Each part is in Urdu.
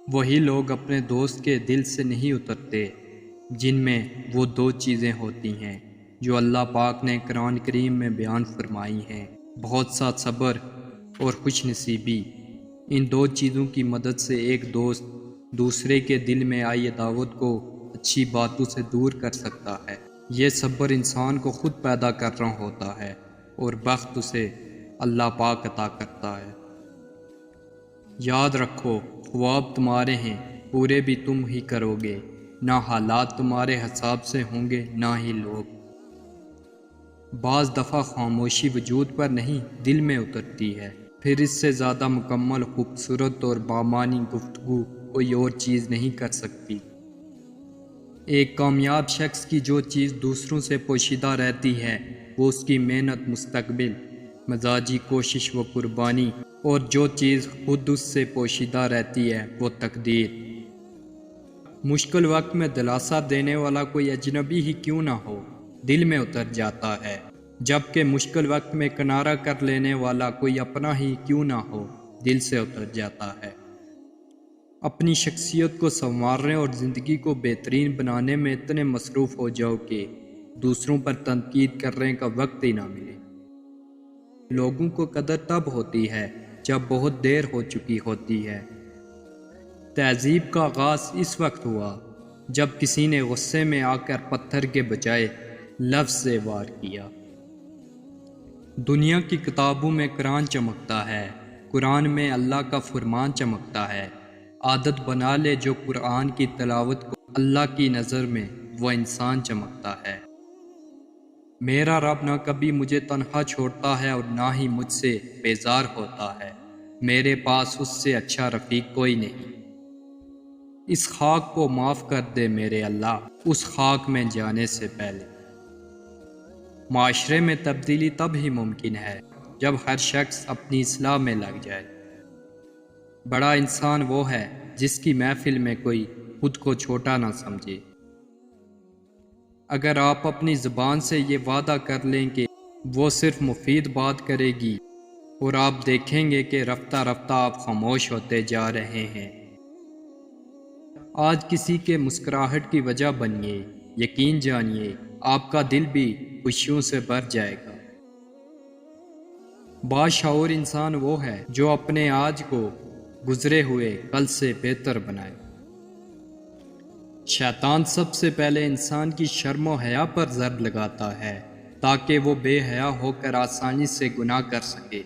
وہی لوگ اپنے دوست کے دل سے نہیں اترتے جن میں وہ دو چیزیں ہوتی ہیں جو اللہ پاک نے قرآن کریم میں بیان فرمائی ہیں، بہت سا صبر اور خوش نصیبی۔ ان دو چیزوں کی مدد سے ایک دوست دوسرے کے دل میں آئی عداوت کو اچھی باتوں سے دور کر سکتا ہے۔ یہ صبر انسان کو خود پیدا کر رہا ہوتا ہے اور بخت اسے اللہ پاک عطا کرتا ہے۔ یاد رکھو، خواب تمہارے ہیں، پورے بھی تم ہی کرو گے، نہ حالات تمہارے حساب سے ہوں گے نہ ہی لوگ۔ بعض دفعہ خاموشی وجود پر نہیں دل میں اترتی ہے، پھر اس سے زیادہ مکمل، خوبصورت اور بامعنی گفتگو کوئی اور چیز نہیں کر سکتی۔ ایک کامیاب شخص کی جو چیز دوسروں سے پوشیدہ رہتی ہے وہ اس کی محنت، مستقبل، مزاجی کوشش و قربانی، اور جو چیز خود اس سے پوشیدہ رہتی ہے وہ تقدیر۔ مشکل وقت میں دلاسا دینے والا کوئی اجنبی ہی کیوں نہ ہو، دل میں اتر جاتا ہے، جبکہ مشکل وقت میں کنارہ کر لینے والا کوئی اپنا ہی کیوں نہ ہو، دل سے اتر جاتا ہے۔ اپنی شخصیت کو سنوارنے اور زندگی کو بہترین بنانے میں اتنے مصروف ہو جاؤ کہ دوسروں پر تنقید کرنے کا وقت ہی نہ ملے۔ لوگوں کو قدر تب ہوتی ہے جب بہت دیر ہو چکی ہوتی ہے۔ تہذیب کا آغاز اس وقت ہوا جب کسی نے غصے میں آ کر پتھر کے بجائے لفظ سے وار کیا۔ دنیا کی کتابوں میں قرآن چمکتا ہے، قرآن میں اللہ کا فرمان چمکتا ہے۔ عادت بنا لے جو قرآن کی تلاوت کو، اللہ کی نظر میں وہ انسان چمکتا ہے۔ میرا رب نہ کبھی مجھے تنہا چھوڑتا ہے اور نہ ہی مجھ سے بیزار ہوتا ہے، میرے پاس اس سے اچھا رفیق کوئی نہیں۔ اس خاک کو معاف کر دے میرے اللہ، اس خاک میں جانے سے پہلے۔ معاشرے میں تبدیلی تب ہی ممکن ہے جب ہر شخص اپنی اصلاح میں لگ جائے۔ بڑا انسان وہ ہے جس کی محفل میں کوئی خود کو چھوٹا نہ سمجھے۔ اگر آپ اپنی زبان سے یہ وعدہ کر لیں کہ وہ صرف مفید بات کرے گی، اور آپ دیکھیں گے کہ رفتہ رفتہ آپ خاموش ہوتے جا رہے ہیں۔ آج کسی کے مسکراہٹ کی وجہ بنیے، یقین جانیے آپ کا دل بھی خوشیوں سے بھر جائے گا۔ باشعور انسان وہ ہے جو اپنے آج کو گزرے ہوئے کل سے بہتر بنائے۔ شیطان سب سے پہلے انسان کی شرم و حیا پر ضرب لگاتا ہے تاکہ وہ بے حیا ہو کر آسانی سے گناہ کر سکے۔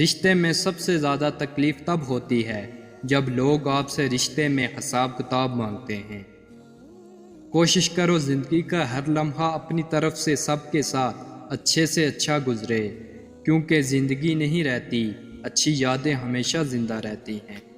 رشتے میں سب سے زیادہ تکلیف تب ہوتی ہے جب لوگ آپ سے رشتے میں حساب کتاب مانگتے ہیں۔ کوشش کرو زندگی کا ہر لمحہ اپنی طرف سے سب کے ساتھ اچھے سے اچھا گزرے، کیونکہ زندگی نہیں رہتی، اچھی یادیں ہمیشہ زندہ رہتی ہیں۔